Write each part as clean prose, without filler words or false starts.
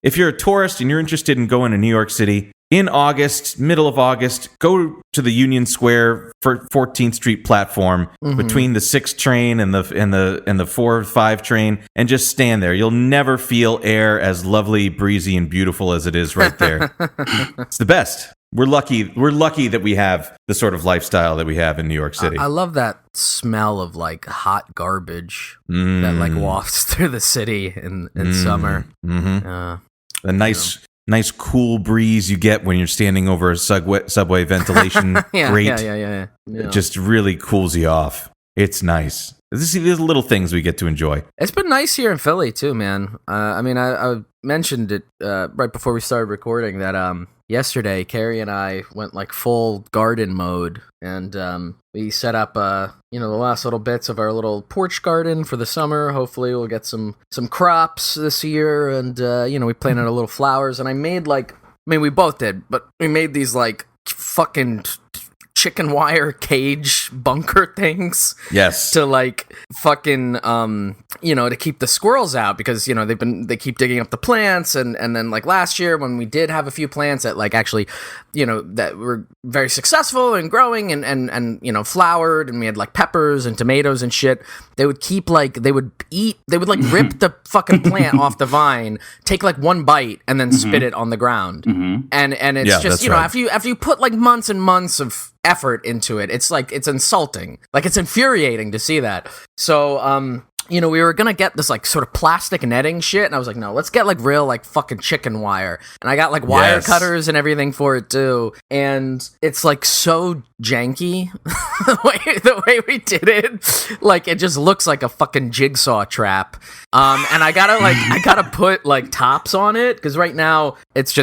if you're a tourist and you're interested in going to New York City in August, middle of August, go to the Union Square 14th Street platform between the 6 train and the 4 or 5 train, and just stand there. You'll never feel air as lovely, breezy, and beautiful as it is right there. It's the best. We're lucky that we have the sort of lifestyle that we have in New York City. I love that smell of like hot garbage that like wafts through the city in summer. A nice cool breeze you get when you're standing over a subway ventilation grate. Yeah. It just really cools you off. It's nice. These are the little things we get to enjoy. It's been nice here in Philly too, man. I mentioned it right before we started recording that yesterday Carrie and I went like full garden mode, and we set up the last little bits of our little porch garden for the summer. Hopefully we'll get some crops this year, and we planted a little flowers, and I made we both did, but we made these like fucking chicken wire cage bunker things. Yes. To like fucking to keep the squirrels out, because they keep digging up the plants, and then like last year when we did have a few plants that like actually that were very successful and growing and flowered, and we had like peppers and tomatoes and shit, they would like rip the fucking plant off the vine, take like one bite, and then spit it on the ground. And it's just right. after you put like months and months of effort into it, it's like, it's insulting, like it's infuriating to see that. So we were gonna get this like sort of plastic netting shit, and I was like, no, let's get like real like fucking chicken wire, and I got like wire cutters and everything for it too, and it's like so janky the way we did it, like it just looks like a fucking jigsaw trap. And I gotta put like tops on it, because right now it's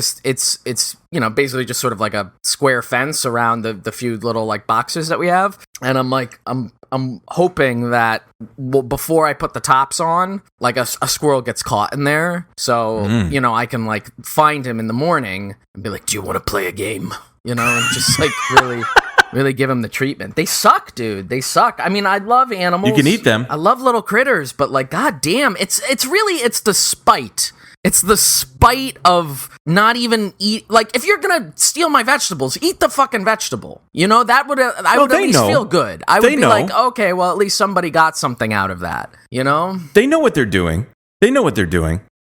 basically just sort of like a square fence around the few little like boxes that we have, and I'm hoping that before I put the tops on, like a squirrel gets caught in there, so I can like find him in the morning and be like, do you want to play a game? And just like really give them the treatment. They suck, dude. They suck. I mean, I love animals. You can eat them. I love little critters, but like, goddamn, it's the spite. It's the spite of not even eat. Like, if you're gonna steal my vegetables, eat the fucking vegetable. That would I would at least feel good. I would be like, okay, well, at least somebody got something out of that. They know what they're doing.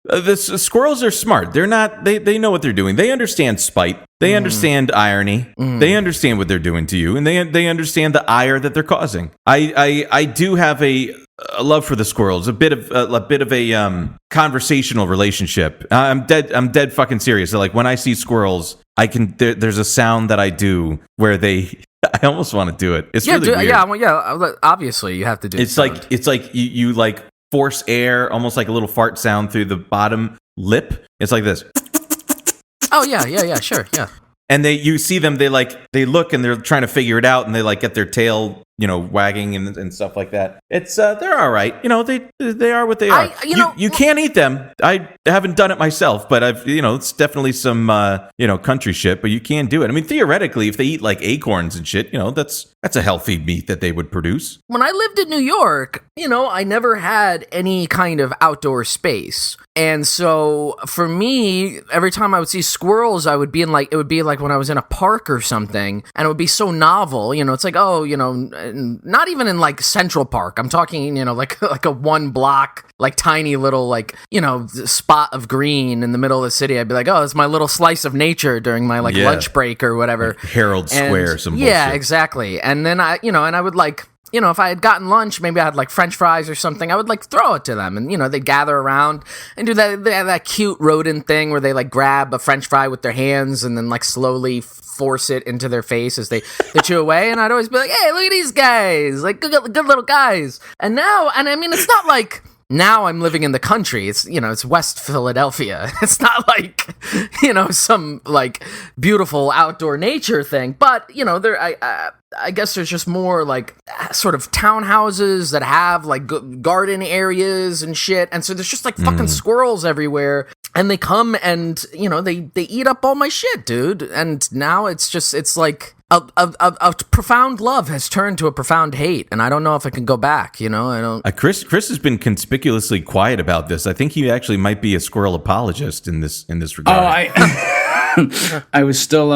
The squirrels are smart. They're not. They know what they're doing. They understand spite. They understand irony. They understand what they're doing to you, and they understand the ire that they're causing. I do have a love for the squirrels. A bit of a conversational relationship. I'm dead fucking serious. So, like, when I see squirrels, there's a sound that I do where they. I almost want to do it. It's really weird. Yeah. Obviously, you have to do. It's like you like force air, almost like a little fart sound through the bottom lip. It's like this. Oh yeah, sure, yeah. And you see them, they look and they're trying to figure it out, and they like get their tail, wagging and stuff like that. It's they're all right, they are what they are. You can't eat them. I haven't done it myself, but I've it's definitely some country shit, but you can do it. I mean, theoretically, if they eat like acorns and shit, that's a healthy meat that they would produce. When I lived in New York, I never had any kind of outdoor space. And so for me, every time I would see squirrels, it would be like when I was in a park or something, and it would be so novel. It's like, not even in like Central Park. I'm talking, like a 1 block, like tiny little, like, spot of green in the middle of the city. I'd be like, oh, it's my little slice of nature during my lunch break or whatever. Like Herald Square, some bullshit. Yeah, exactly. And then and I would like, if I had gotten lunch, maybe I had like French fries or something, I would like throw it to them, and they'd gather around and do that cute rodent thing where they like grab a French fry with their hands and then like slowly force it into their face as they chew away. And I'd always be like, hey, look at these guys, like good little guys. And now, and I mean, it's not like now I'm living in the country. It's, it's West Philadelphia. It's not like, some like beautiful outdoor nature thing, but I guess there's just more like sort of townhouses that have like garden areas and shit, and so there's just like fucking squirrels everywhere, and they come and they eat up all my shit, dude. And now it's like a profound love has turned to a profound hate, and I don't know if I can go back. I don't. Chris has been conspicuously quiet about this. I think he actually might be a squirrel apologist in this regard. I was still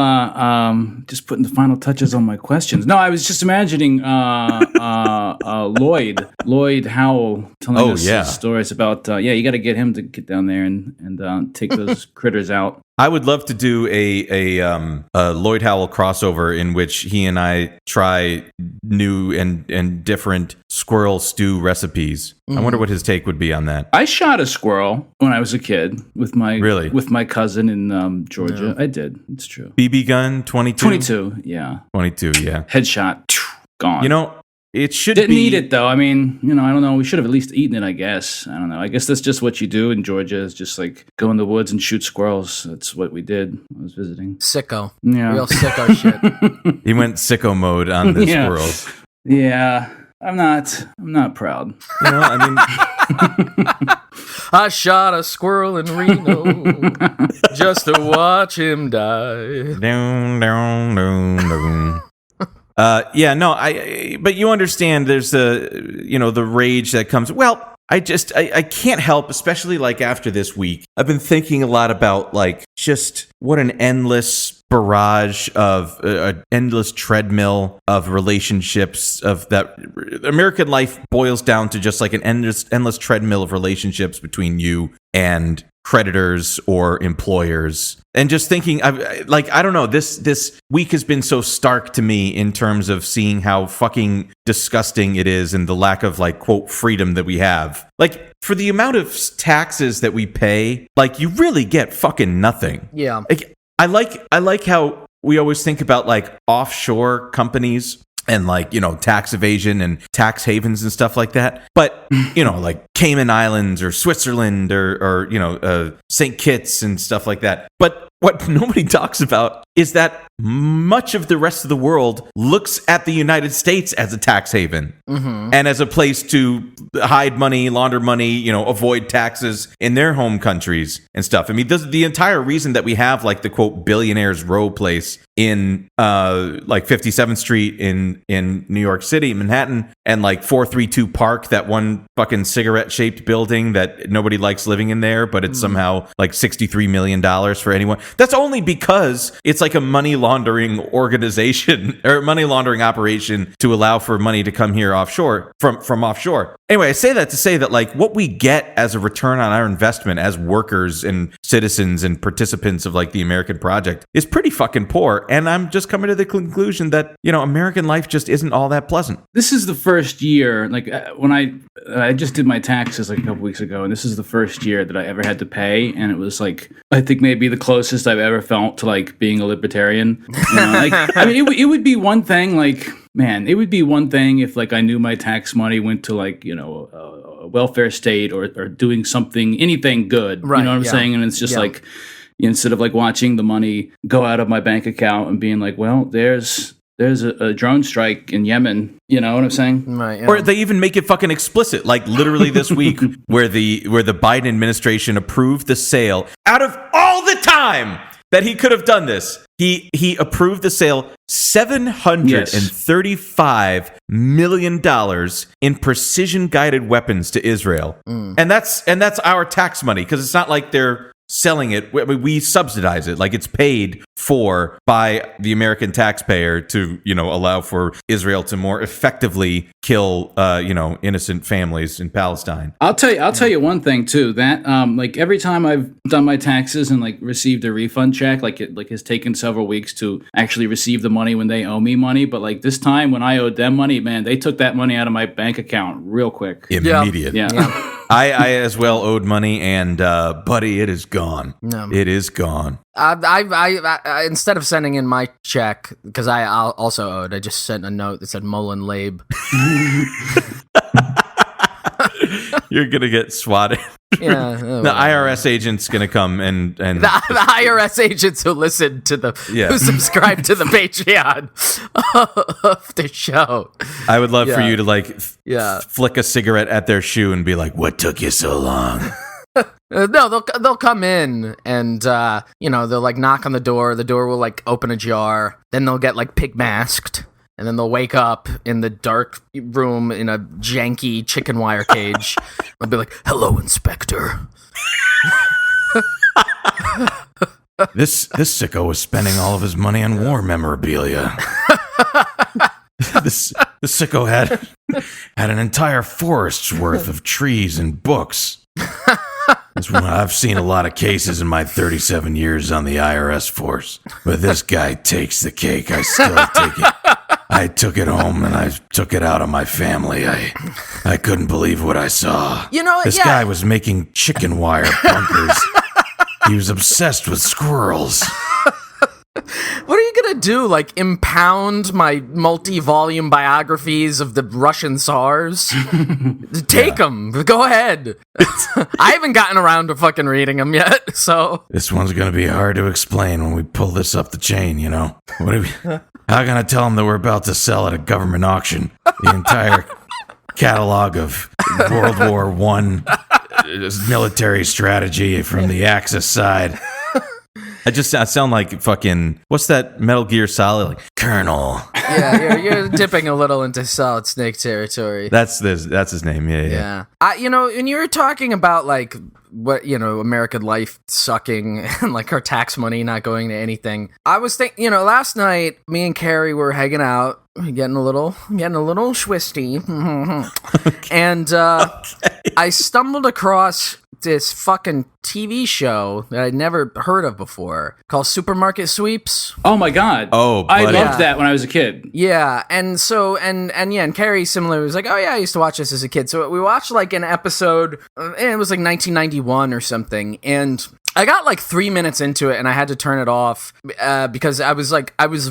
just putting the final touches on my questions. No, I was just imagining Lloyd Howell telling us stories about you got to get him to get down there and take those critters out. I would love to do a Lloyd Howell crossover in which he and I try new and different squirrel stew recipes. I wonder what his take would be on that. I shot a squirrel when I was a kid with my cousin in Georgia. I did. It's true. BB gun, 22? 22, yeah. 22, yeah. Headshot, gone. It should Didn't be... eat it, though. I mean, I don't know. We should have at least eaten it, I guess. I don't know. I guess that's just what you do in Georgia, is just like go in the woods and shoot squirrels. That's what we did when I was visiting. Sicko. Yeah. Real sicko shit. He went sicko mode on the squirrels. Yeah. I'm not proud. I shot a squirrel in Reno just to watch him die. But you understand there's the rage that comes. Well, I can't help, especially like after this week, I've been thinking a lot about like just what an endless barrage of an endless treadmill of relationships of that American life boils down to just like an endless treadmill of relationships between you and creditors or employers. And just thinking, I don't know, this week has been so stark to me in terms of seeing how fucking disgusting it is and the lack of like, quote, freedom that we have. Like, for the amount of taxes that we pay, like, you really get fucking nothing. Yeah. Like, I like how we always think about like offshore companies and like, tax evasion and tax havens and stuff like that. But, like Cayman Islands or Switzerland or St. Kitts and stuff like that. But what nobody talks about is that much of the rest of the world looks at the United States as a tax haven and as a place to hide money, launder money, avoid taxes in their home countries and stuff. I mean, the entire reason that we have like the quote billionaires row place in like 57th Street in New York City, Manhattan, and like 432 Park, that one fucking cigarette shaped building that nobody likes living in there, but it's somehow like $63 million for anyone. That's only because it's like a money laundering organization or money laundering operation to allow for money to come here offshore from offshore. Anyway, I say that to say that like what we get as a return on our investment as workers and citizens and participants of like the American project is pretty fucking poor. And I'm just coming to the conclusion that, American life just isn't all that pleasant. This is the first year, like when I just did my taxes like a couple weeks ago, and this is the first year that I ever had to pay. And it was like, I think maybe the closest I've ever felt to like being a libertarian. I mean, it would be one thing, like, man, it would be one thing if like I knew my tax money went to like, a welfare state or doing something, anything good. Right, you know what I'm saying? And it's just like, instead of like watching the money go out of my bank account and being like, well, there's a drone strike in Yemen. You know what I'm saying? Right. Yeah. Or they even make it fucking explicit, like literally this week, where the Biden administration approved the sale out of all the time that he could have done this. He approved the sale $735 million in precision guided weapons to Israel, and that's our tax money, because it's not like they're selling it. We subsidize it, like it's paid for by the American taxpayer to allow for Israel to more effectively kill innocent families in Palestine. I'll tell you one thing too, that like every time I've done my taxes and like received a refund check, like it has taken several weeks to actually receive the money when they owe me money, but like this time when I owed them money, man, they took that money out of my bank account real quick. Immediate. Yeah. I as well owed money, and buddy, it is gone. No. It is gone. I instead of sending in my check, because I also owed, I just sent a note that said Mullen Labe. You're gonna get swatted. Yeah, The IRS agent's gonna come and the IRS agents who listen to who subscribe to the Patreon of the show. I would love for you to flick a cigarette at their shoe and be like, "What took you so long?" No, they'll come in and they'll like knock on the door. The door will like open ajar. Then they'll get like pig masked, and then they'll wake up in the dark room in a janky chicken wire cage. They'll be like, "Hello, Inspector." This sicko was spending all of his money on war memorabilia. This sicko had an entire forest's worth of trees and books. I've seen a lot of cases in my 37 years on the IRS force, but this guy takes the cake. I still take it. I took it home and I took it out on my family. I couldn't believe what I saw. This guy was making chicken wire bunkers. He was obsessed with squirrels. What are you gonna do? Like impound my multi-volume biographies of the Russian Tsars? Take them. Go ahead. I haven't gotten around to fucking reading them yet, so this one's gonna be hard to explain when we pull this up the chain. How can I tell them that we're about to sell at a government auction the entire catalog of World War I military strategy from the Axis side? I sound like fucking, what's that Metal Gear Solid? Like, Colonel. Yeah, you're dipping a little into Solid Snake territory. That's his name, yeah. When you were talking about, like, what, American life sucking and, like, our tax money not going to anything, I was thinking, last night, me and Carrie were hanging out, getting a little schwisty. And I stumbled across this fucking TV show that I'd never heard of before called Supermarket Sweeps. Oh my god! Oh, I loved that when I was a kid. Yeah, and so and Carrie similarly was like, oh yeah, I used to watch this as a kid. So we watched like an episode, and it was like 1991 or something, and I got like 3 minutes into it and I had to turn it off because I was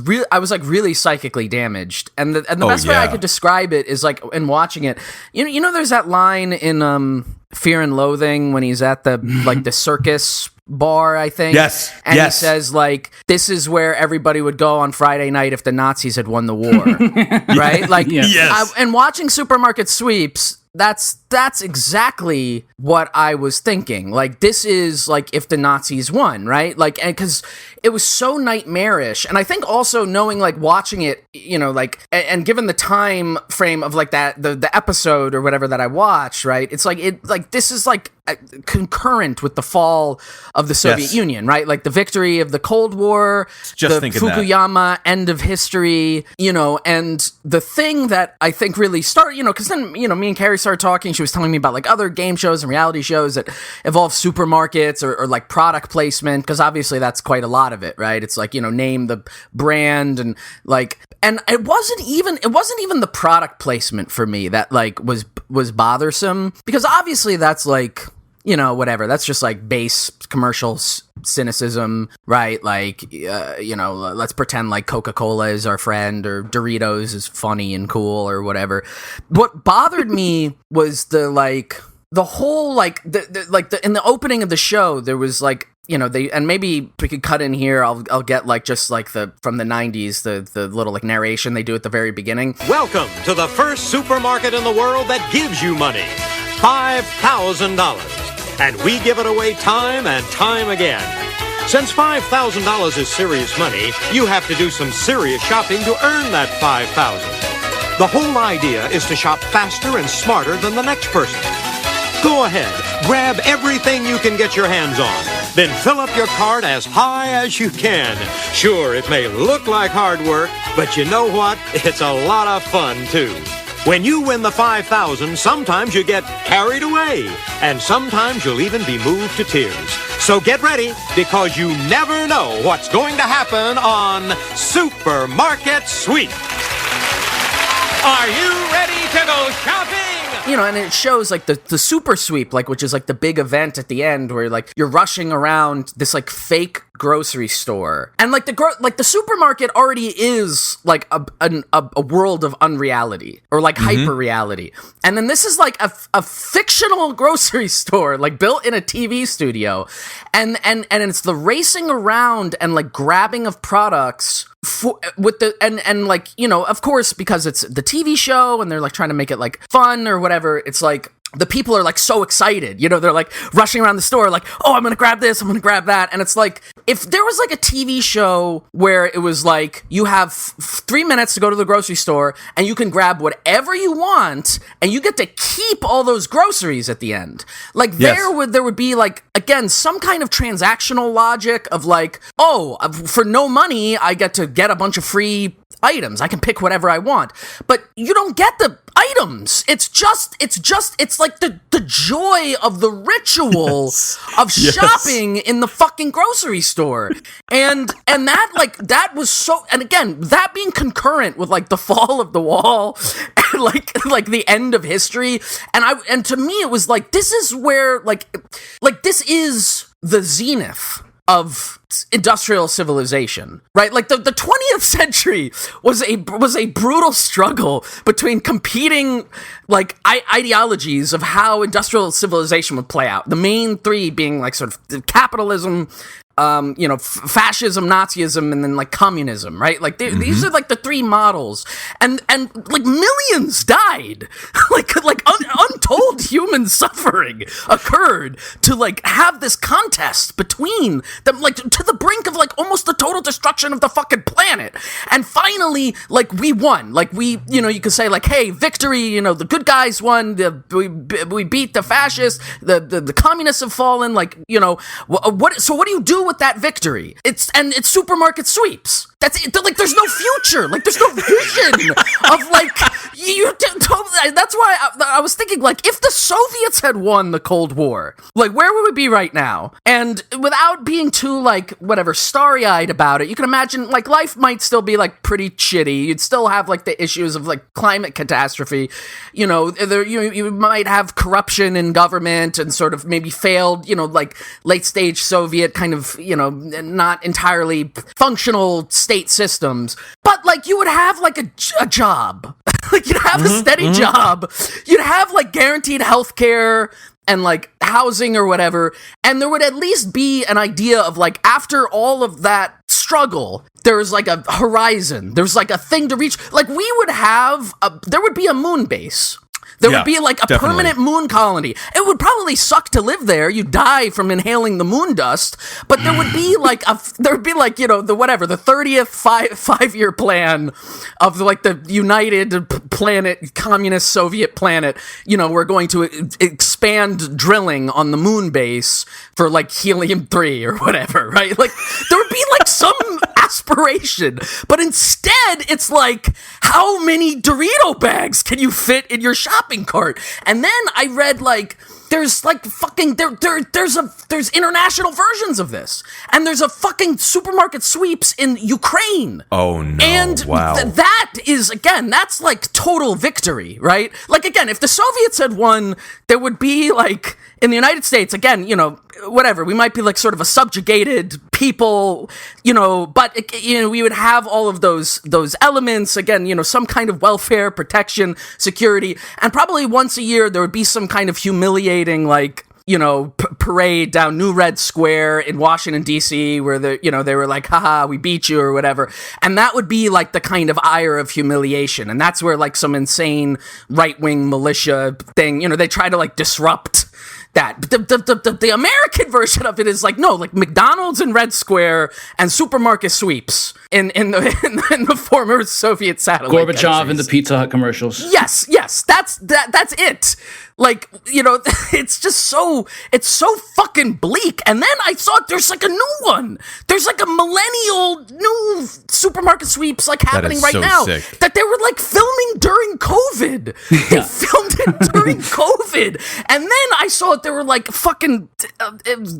really psychically damaged. And the best way I could describe it is like in watching it, there's that line in Fear and Loathing when he's at the like the circus bar, I think. Yes. And he says like, this is where everybody would go on Friday night if the Nazis had won the war. Right? Like, yes. And watching Supermarket Sweeps, that's exactly what I was thinking. Like, this is like if the Nazis won, right? Like, and because it was so nightmarish, and I think also knowing, like, watching it, like, and given the time frame of like that the episode or whatever that I watched, right? It's like this is like concurrent with the fall of the Soviet Union, right? Like the victory of the Cold War, the Fukuyama end of history, and the thing that I think really started, because then, me and Carrie started talking. She was telling me about like other game shows and reality shows that involve supermarkets or like product placement, because obviously that's quite a lot of it, right? It's like, name the brand and like, and it wasn't even the product placement for me that like was bothersome, because obviously that's like, whatever. That's just like base commercial cynicism, right? Like, let's pretend like Coca-Cola is our friend or Doritos is funny and cool or whatever. What bothered me was the whole, like, in the opening of the show, there was like, and maybe we could cut in here. I'll get like just like from the 90s, the little like narration they do at the very beginning. Welcome to the first supermarket in the world that gives you money, $5,000. And we give it away time and time again. Since $5,000 is serious money, you have to do some serious shopping to earn that $5,000. The whole idea is to shop faster and smarter than the next person. Go ahead, grab everything you can get your hands on, then fill up your cart as high as you can. Sure, it may look like hard work, but you know what? It's a lot of fun, too. When you win the $5,000, sometimes you get carried away, and sometimes you'll even be moved to tears. So get ready, because you never know what's going to happen on Supermarket Sweep. Are you ready to go shopping? And it shows like the super sweep, like, which is like the big event at the end where like you're rushing around this like fake grocery store, and like the supermarket already is like a world of unreality or like hyper reality, and then this is like a fictional grocery store like built in a TV studio, and it's the racing around and like grabbing of products with the and like, you know, of course, because it's the TV show and they're like trying to make it like fun or whatever, it's like the people are like so excited, you know, they're like rushing around the store like, oh, I'm gonna grab this, I'm gonna grab that. And it's like, if there was like a TV show where it was like, you have 3 minutes to go to the grocery store and you can grab whatever you want and you get to keep all those groceries at the end. Like there would be like, again, some kind of transactional logic of like, oh, for no money, I get to get a bunch of free items. I can pick whatever I want. But you don't get the items. It's like the joy of the ritual of shopping in the fucking grocery store. And that like, that was so, and again, that being concurrent with like the fall of the wall and like the end of history. And to me, it was like, this is where like this is the zenith of industrial civilization, right? Like the 20th century was a brutal struggle between competing like ideologies of how industrial civilization would play out. The main three being like sort of capitalism, you know, fascism, Nazism, and then like communism, right? Like these are like the three models, and like millions died, like untold human suffering occurred to like have this contest between them, like to the brink of like almost the total destruction of the fucking planet. And finally, like we won, like we, you know, you could say like, hey, victory, you know, the good guys won, we beat the fascists, the communists have fallen, like, you know, so what do you do with that victory? It's supermarket sweeps. That's it. Like, there's no future. Like, there's no vision of like that's why I was thinking, like, if the Soviets had won the Cold War, like, where would we be right now? And without being too like whatever starry-eyed about it, you can imagine like life might still be like pretty shitty. You'd still have like the issues of like climate catastrophe. You know, you might have corruption in government and sort of maybe failed, you know, like late stage Soviet kind of, you know, not entirely functional state systems, but like you would have like a job. Like you'd have a steady job, you'd have like guaranteed health care and like housing or whatever, and there would at least be an idea of like, after all of that struggle, there's like a horizon, there's like a thing to reach. Like we would have there would be a moon base. There would be like a permanent moon colony. It would probably suck to live there. You'd die from inhaling the moon dust. But there would be like you know, the 30th five-year plan of like the United Planet, Communist Soviet planet. You know, we're going to expand drilling on the moon base for like helium-3 or whatever, right? Like there would be like some aspiration, but instead it's like, how many Dorito bags can you fit in your shopping cart? And then I read like there's like fucking there's international versions of this, and there's a fucking supermarket sweeps in Ukraine. Oh no! And wow, that is, again, that's like total victory, right? Like again, if the Soviets had won, there would be like in the United States, again, you know, whatever, we might be like sort of a subjugated people, you know, but you know, we would have all of those elements, again, you know, some kind of welfare, protection, security, and probably once a year there would be some kind of humiliating like, you know, parade down New Red Square in Washington, D.C., where they were like, haha, we beat you or whatever. And that would be like the kind of ire of humiliation. And that's where like some insane right-wing militia thing, you know, they try to like disrupt that. But the American version of it is like, no, like McDonald's in Red Square and supermarket sweeps in the former Soviet satellite Gorbachev countries. in the Pizza Hut commercials. Yes, that's it. Like, you know, it's so fucking bleak. And then I saw there's like a new one. There's like a millennial new supermarket sweeps like happening right now. Sick. That they were like filming during COVID. They filmed it during COVID. And then I saw it, they were like fucking,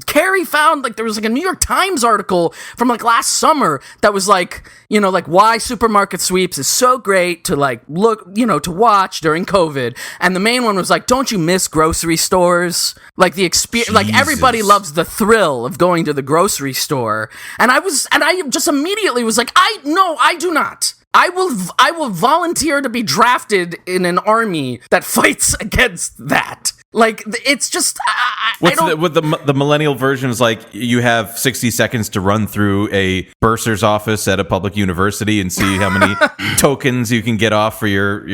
Carrie found like there was like a New York Times article from like last summer that was like, you know, like why supermarket sweeps is so great to like look, you know, to watch during COVID. And the main one was like, don't don't you miss grocery stores? Like the experience, like everybody loves the thrill of going to the grocery store. And I just immediately was like, I do not. I will volunteer to be drafted in an army that fights against that. Like, it's just, the millennial version is like, you have 60 seconds to run through a bursar's office at a public university and see how many tokens you can get off for your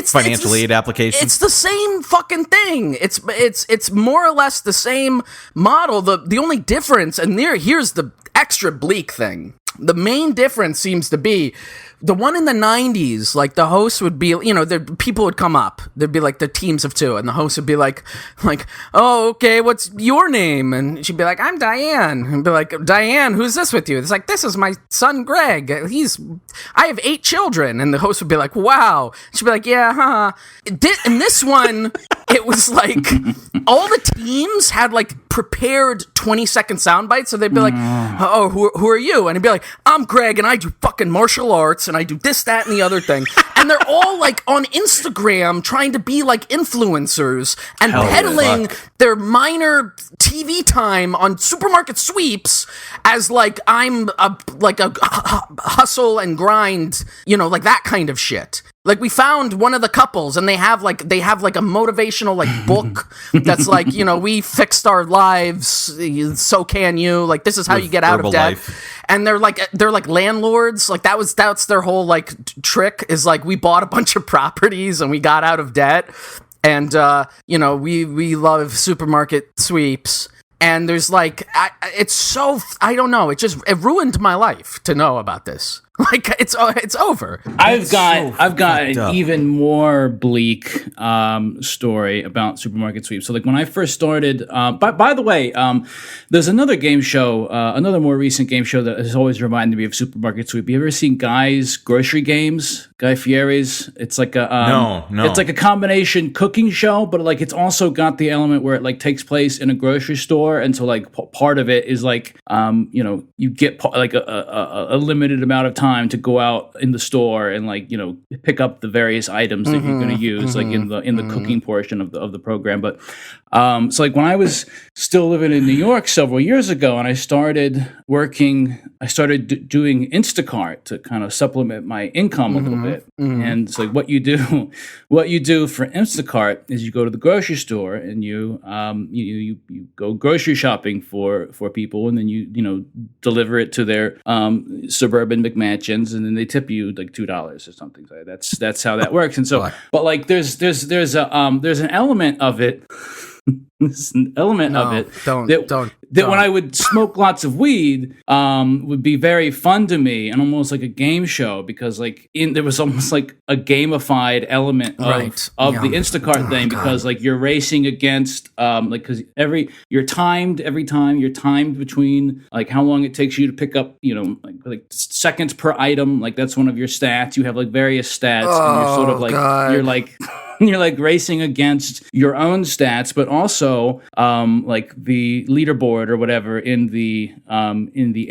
financial aid applications. It's the same fucking thing. It's more or less the same model. The only difference, and here's the extra bleak thing. The main difference seems to be the one in the 90s, like the host would be, people would come up. There'd be like the teams of two, and the host would be like, oh, okay, what's your name? And she'd be like, I'm Diane. And be like, Diane, who's this with you? It's like, this is my son, Greg. I have 8 children. And the host would be like, wow. She'd be like, yeah, huh. In this one, it was like all the teams had like prepared 20-second sound bites. So they'd be like, oh, who are you? And he'd be like, I'm Greg, and I do fucking martial arts, and I do this, that, and the other thing. And they're all like on Instagram trying to be like influencers and peddling their minor TV time on supermarket sweeps as like I'm a hustle and grind, like that kind of shit. Like, we found one of the couples, and they have like a motivational like book that's like, we fixed our lives, so can you. Like, this is how you get out of debt. And they're like landlords. Like, that's their whole like trick is like, we bought a bunch of properties and we got out of debt, and we love supermarket sweeps. And there's like, I don't know. It ruined my life to know about this. Like, it's over. I've got an even more bleak story about supermarket sweeps. So, like, when I first started, by the way, there's another game show, another more recent game show that has always reminded me of supermarket sweep. You ever seen Guy's Grocery Games? Guy Fieri's? It's like a no. It's like a combination cooking show, but like it's also got the element where it like takes place in a grocery store, and so like part of it is like you get like a limited amount of time to go out in the store and like pick up the various items that you're going to use like in the cooking portion of the program. But so like when I was still living in New York several years ago, and I started doing Instacart to kind of supplement my income a little bit. And it's like what you do for Instacart is you go to the grocery store and you go grocery shopping for people, and then you deliver it to their suburban McMansions, and then they tip you like $2 or something. That's how that works. And so, but like there's an element of it. That when I would smoke lots of weed would be very fun to me, and almost like a game show, because like there was almost like a gamified element of the Instacart thing, because like you're racing against because you're timed between like how long it takes you to pick up like seconds per item. Like that's one of your stats. You have like various stats, and you're sort of like you're like you're like racing against your own stats, but also like the leaderboard or whatever in the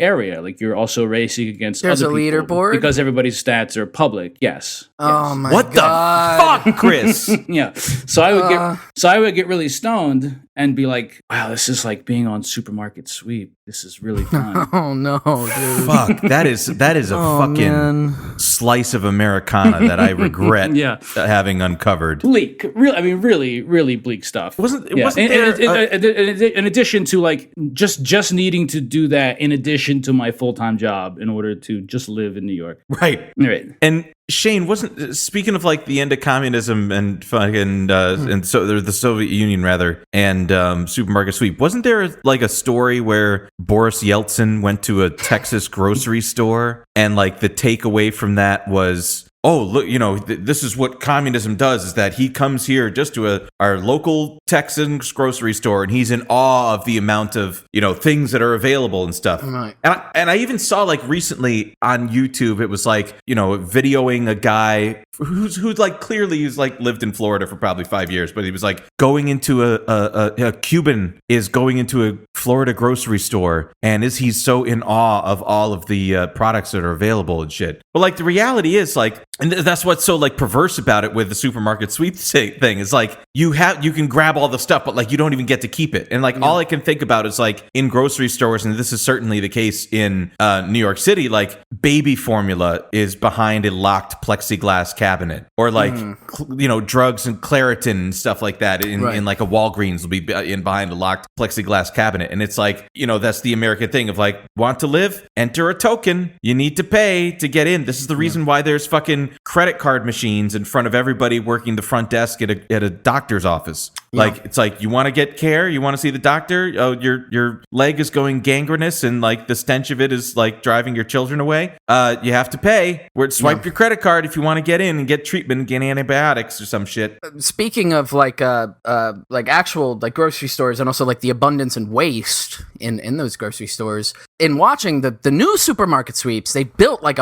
area. Like you're also racing against There's other a people leaderboard? because everybody's stats are public. Yes. Oh my what God. the fuck, Chris? Yeah. So I would get really stoned and be like, wow, this is like being on Supermarket Sweep. This is really fun. Oh no, dude. Fuck, that is a fucking slice of Americana that I regret having uncovered. Bleak, really, really bleak stuff. Wasn't there in addition to like just needing to do that in addition to my full-time job in order to just live in New York. Right. And Shane, speaking of like the end of communism and fucking and so the Soviet Union rather, and supermarket sweep, wasn't there like a story where Boris Yeltsin went to a Texas grocery store, and like the takeaway from that was, oh, look, this is what communism does, is that he comes here just to our local Texan grocery store, and he's in awe of the amount of, things that are available and stuff. Right. And I even saw like recently on YouTube, it was like, videoing a guy who's like clearly he's like lived in Florida for probably 5 years, but he was like going into a Cuban is going into a Florida grocery store, and he's so in awe of all of the products that are available and shit. But like the reality is like And that's what's so like perverse about it with the supermarket sweeps thing is like you can grab all the stuff, but like you don't even get to keep it. And like all I can think about is like in grocery stores, and this is certainly the case in New York City, like baby formula is behind a locked plexiglass cabinet, or like drugs and Claritin and stuff like that in like a Walgreens will be in behind a locked plexiglass cabinet. And it's like, that's the American thing of like, want to live? Enter a token. You need to pay to get in. This is the reason why there's fucking credit card machines in front of everybody working the front desk at a doctor's office. Like, it's like, you want to get care? You want to see the doctor? Oh, your leg is going gangrenous and like the stench of it is like driving your children away. You have to pay. Swipe your credit card if you want to get in and get treatment and get antibiotics or some shit. Speaking of like actual like grocery stores, and also like the abundance and waste in those grocery stores, in watching the new supermarket sweeps, they built like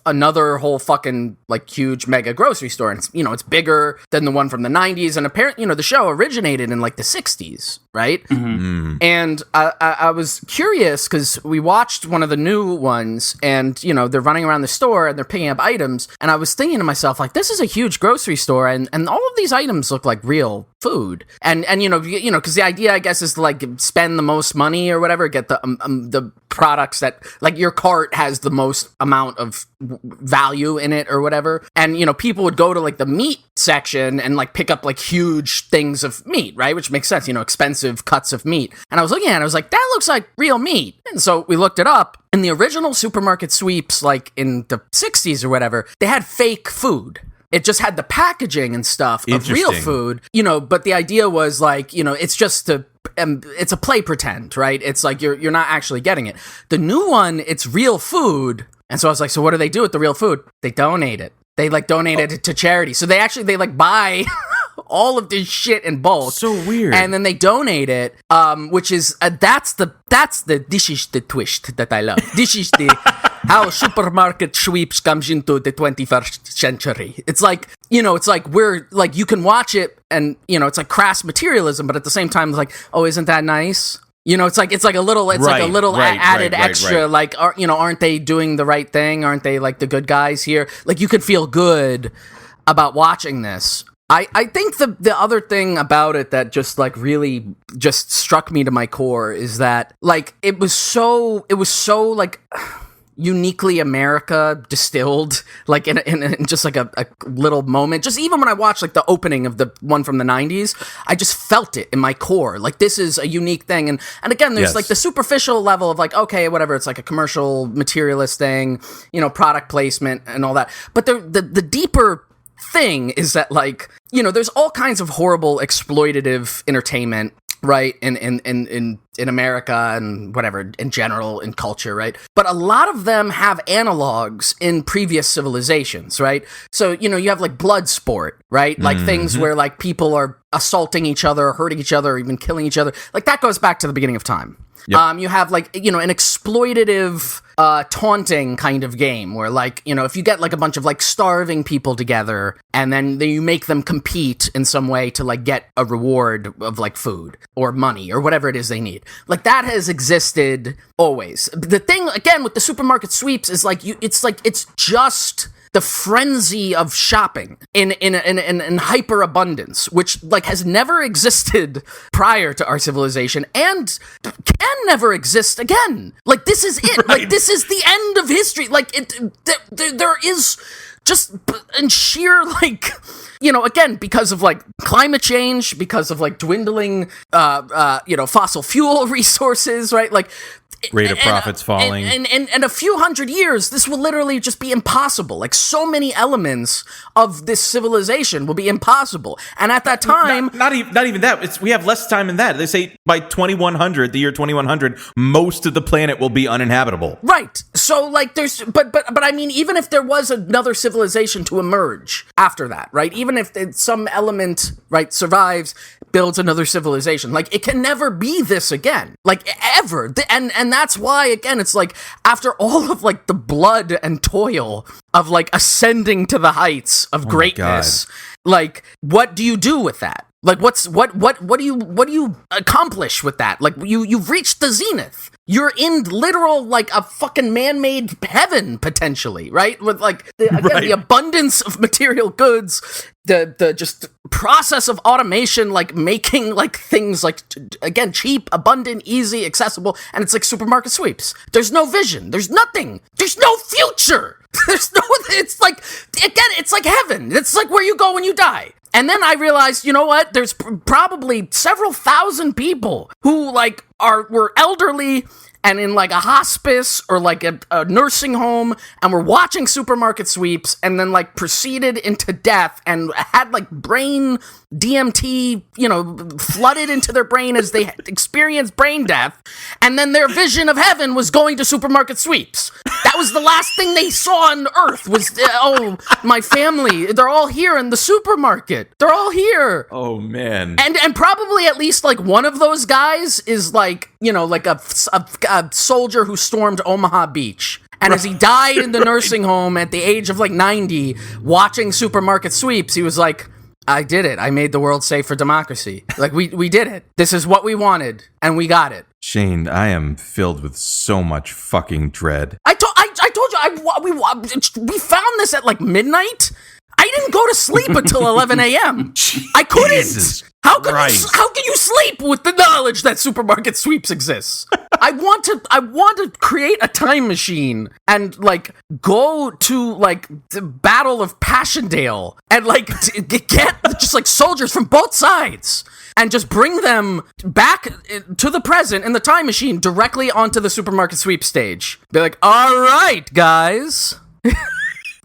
another whole fucking like huge mega grocery store, and it's bigger than the one from the 90s, and apparently the show originated in like the 60s, right? And I was curious because we watched one of the new ones, and they're running around the store and they're picking up items, and I was thinking to myself, like, this is a huge grocery store, and all of these items look like real food, and because the idea, I guess, is to like spend the most money or whatever, get the products that like your cart has the most amount of value in it or whatever. And people would go to like the meat section and like pick up like huge things of meat, right? Which makes sense, expensive cuts of meat. And I was looking at it, I was like, that looks like real meat. And so we looked it up. In the original supermarket sweeps, like in the 60s or whatever, they had fake food. It just had the packaging and stuff of real food, but the idea was like, it's just it's a play pretend, right? It's like you're not actually getting it. The new one, it's real food. And so I was like, so what do they do with the real food? They donate it. They like donate it to charity. So they like buy all of this shit in bulk. So weird. And then they donate it, which is this is the twist that I love. This is the how supermarket sweeps comes into the 21st century. It's like, it's like we're like, you can watch it and, it's like crass materialism, but at the same time, it's like, oh, isn't that nice? It's like a little added extra. Like, aren't they doing the right thing? Aren't they like the good guys here? Like, you could feel good about watching this. I think the other thing about it that just like really just struck me to my core is that like it was so like uniquely America distilled, like in just like a little moment. Just even when I watched like the opening of the one from the 90s, I just felt it in my core. Like, this is a unique thing. And again, there's like the superficial level of like, okay, whatever, it's like a commercial materialist thing, product placement and all that. But the deeper thing is that like, there's all kinds of horrible exploitative entertainment, right, in America and whatever in general in culture, right? But a lot of them have analogs in previous civilizations, right? So you have like blood sport, right? Like things where like people are assaulting each other, hurting each other, or even killing each other. Like, that goes back to the beginning of time. Yep. You have like, an exploitative, taunting kind of game where like, if you get like a bunch of like starving people together and then you make them compete in some way to like get a reward of like food or money or whatever it is they need. Like, that has existed always. The thing again with the supermarket sweeps is like it's just the frenzy of shopping in hyper abundance, which like has never existed prior to our civilization and can never exist again. Like, this is it. Right. Like, this is the end of history. Like, there is just in sheer like, again, because of like climate change, because of like dwindling fossil fuel resources, right? Like, rate of profits falling. And a few hundred years, this will literally just be impossible. Like, so many elements of this civilization will be impossible. And at that time... Not even that. We have less time than that. They say by 2100, the year 2100, most of the planet will be uninhabitable. Right. So, like, there's... But I mean, even if there was another civilization to emerge after that, right? Even if some element, right, survives, builds another civilization, like, it can never be this again. Like, ever. And that's why, again, it's like, after all of like the blood and toil of like ascending to the heights of greatness, like, what do you do with that? Like, what do you accomplish with that? Like, you've reached the zenith. You're in literal, like, a fucking man-made heaven, potentially, right? With, like, the abundance of material goods, the just process of automation, like, making, like, things, like, again, cheap, abundant, easy, accessible, and it's like supermarket sweeps. There's no vision. There's nothing. There's no future. It's like, again, it's like heaven. It's like where you go when you die. And then I realized, you know what? There's probably several thousand people who, like, were elderly and in, like, a hospice or, like, a nursing home, and were watching supermarket sweeps, and then, like, proceeded into death and had, like, brain DMT, you know, flooded into their brain as they experienced brain death, and then their vision of heaven was going to supermarket sweeps. That was the last thing they saw on Earth was, my family, they're all here in the supermarket. They're all here. Oh, man. And probably at least, like, one of those guys is, like, you know, like a soldier who stormed Omaha Beach. And as he died in the nursing home at the age of, like, 90, watching supermarket sweeps, he was like, I did it. I made the world safe for democracy. Like, we did it. This is what we wanted, and we got it. Shane, I am filled with so much fucking dread. I told you, we found this at, like, midnight. I didn't go to sleep until 11 a.m. I couldn't. Jesus How can Christ. you sleep with the knowledge that supermarket sweeps exists? I want to create a time machine and, like, go to, like, the Battle of Passchendaele and, like, get just, like, soldiers from both sides and just bring them back to the present in the time machine directly onto the supermarket sweep stage. Be like, all right, guys.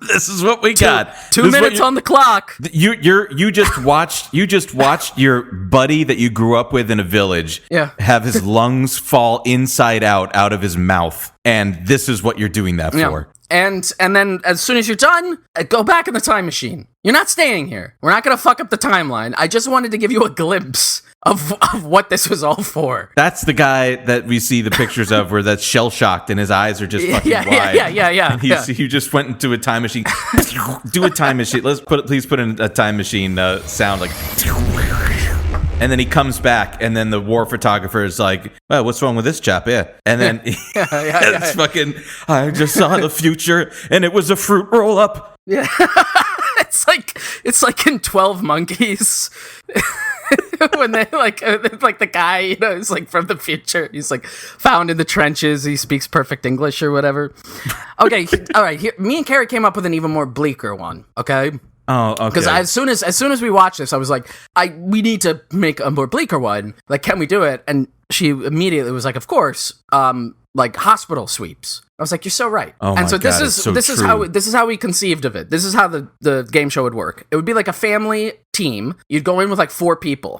This is what we got. 2 minutes on the clock. You just watched your buddy that you grew up with in a village have his lungs fall inside out of his mouth, and this is what you're doing that for. And then as soon as you're done, go back in the time machine. You're not staying here. We're not going to fuck up the timeline. I just wanted to give you a glimpse of what this was all for. That's the guy that we see the pictures of where that's shell-shocked and his eyes are just fucking wide. Yeah. And you just went into a time machine. Do a time machine. Please put in a time machine sound like... And then he comes back, and then the war photographer is like, "Oh, what's wrong with this chap?" Yeah, and then it's fucking. I just saw the future, and it was a fruit roll up. Yeah, it's like in 12 Monkeys. When they like the guy, you know, is like from the future. He's like found in the trenches. He speaks perfect English or whatever. Okay, all right. Here, me and Carrie came up with an even more bleaker one. Okay. Oh, okay. Because as soon as we watched this, I was like, we need to make a more bleaker one. Like, can we do it? And she immediately was like, of course. Like hospital sweeps. I was like, you're so right. Oh, and so God, this is how we conceived of it. This is how the game show would work. It would be like a family team. You'd go in with like 4 people.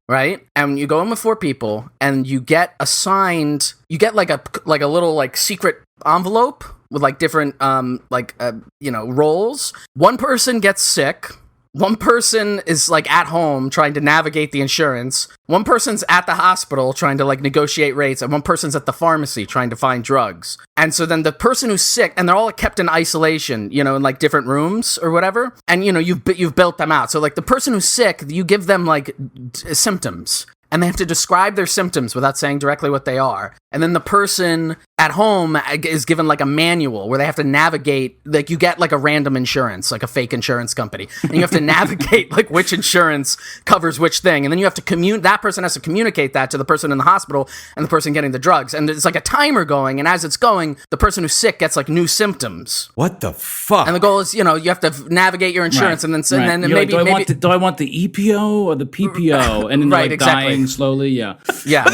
Right? And you go in with 4 people and you get assigned, you get like a little like secret envelope with like different roles. One person gets sick. One person is like at home trying to navigate the insurance. One person's at the hospital trying to like negotiate rates, and one person's at the pharmacy trying to find drugs. And so then the person who's sick, and they're all kept in isolation, you know, in like different rooms or whatever. And you know, you've built them out. So like the person who's sick, you give them like symptoms. And they have to describe their symptoms without saying directly what they are. And then the person at home is given like a manual where they have to navigate, like you get like a random insurance, like a fake insurance company. And you have to navigate like which insurance covers which thing. And then you have to that person has to communicate that to the person in the hospital and the person getting the drugs. And there's like a timer going. And as it's going, the person who's sick gets like new symptoms. What the fuck? And the goal is, you know, you have to navigate your insurance and then maybe... Do I want the EPO or the PPO? And then right, like dying slowly, yeah. But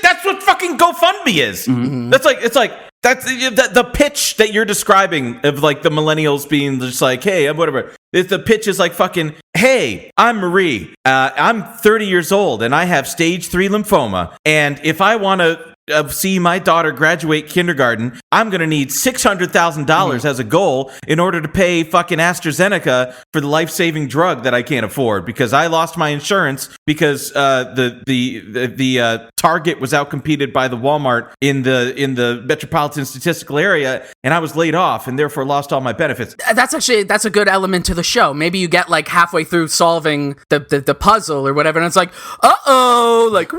that's what fucking GoFundMe is. Mm-hmm. That's the pitch that you're describing of like the millennials being just like, hey, whatever. The pitch is like fucking, hey, I'm Marie. I'm 30 years old and I have stage 3 lymphoma. And if I want to see my daughter graduate kindergarten, I'm going to need $600,000 as a goal in order to pay fucking AstraZeneca for the life-saving drug that I can't afford because I lost my insurance because the Target was outcompeted by the Walmart in the metropolitan statistical area, and I was laid off and therefore lost all my benefits. That's a good element to the show. Maybe you get like halfway through solving the puzzle or whatever, and it's like, like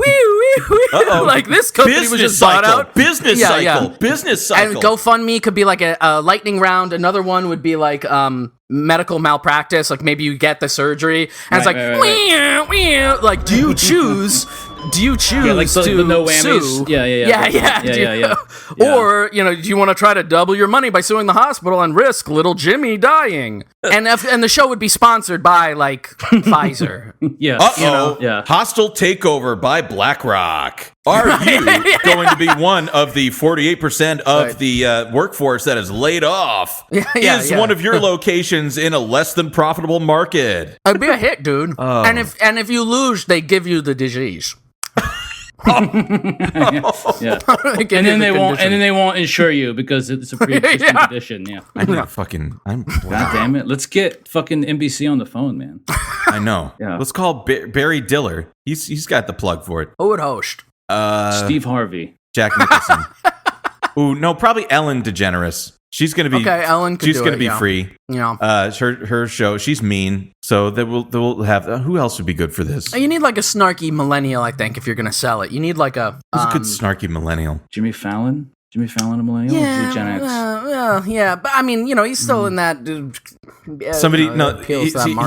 like this company was just bought out. Business cycle. And GoFundMe could be like a lightning round. Another one would be like medical malpractice. Like maybe you get the surgery, and it's like, like, do you choose? Do you choose like the no whammies? Sue? Yeah. Or, do you want to try to double your money by suing the hospital and risk little Jimmy dying? And the show would be sponsored by, like, Pfizer. Yeah. Hostile takeover by BlackRock. Are you going to be one of the 48% of the workforce that is laid off? Is one of your locations in a less than profitable market? It'd be a hit, dude. Oh. And if you lose, they give you the disease. Yeah. And then they won't insure you because it's a pre-existing condition. Yeah. God damn it. Let's get fucking NBC on the phone, man. I know. Yeah. Let's call Barry Diller. He's got the plug for it. Who would host? Steve Harvey. Jack Nicholson. Ooh, no, probably Ellen DeGeneres. She's gonna be Ellen. She's gonna be free. Yeah. Her show. She's mean. So they'll have. Who else would be good for this? You need like a snarky millennial, I think, if you're gonna sell it. You need like a. Who's a good snarky millennial? Jimmy Fallon. Jimmy Fallon, a millennial. Yeah. Gen X. Yeah. But I mean, he's still in that. Somebody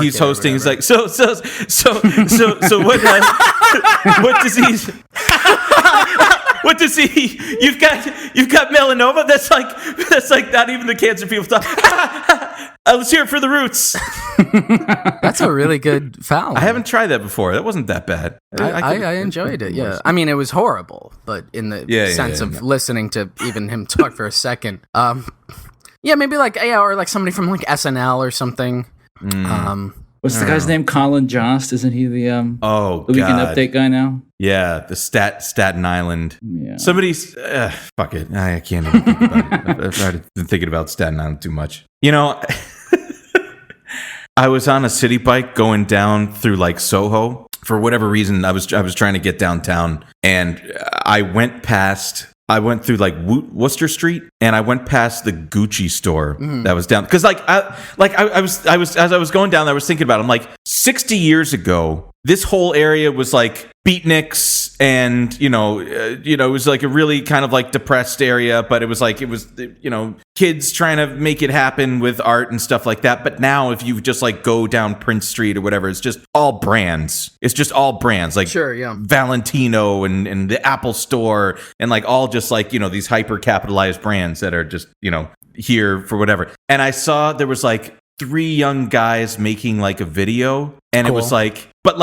he's hosting. He's like so what? What disease? What does he? You've got melanoma. That's like not even the cancer people talk. Let's hear it for the Roots. That's a really good foul. I haven't tried that before. That wasn't that bad. I enjoyed it. Yeah, I mean it was horrible, but in the sense of listening to even him talk for a second. Maybe or like somebody from like SNL or something. What's the guy's name? Colin Jost, isn't he the Weekend Update guy now? Yeah, the Staten Island. Yeah. Somebody's fuck it. I can't even think about it. I've been thinking about Staten Island too much. I was on a city bike going down through like Soho. For whatever reason, I was trying to get downtown, and I went through like Worcester Street, and I went past the Gucci store that was down. Because I was as I was going down, I was thinking about it. I'm like, 60 years ago, this whole area was like beatniks, and it was like a really kind of like depressed area. But it was kids trying to make it happen with art and stuff like that. But now, if you just like go down Prince Street or whatever, it's just all brands. It's just all brands, like Valentino and the Apple Store, and like all just like these hyper capitalized brands that are just here for whatever. And I saw there was like 3 young guys making like a video, and cool. It was like, but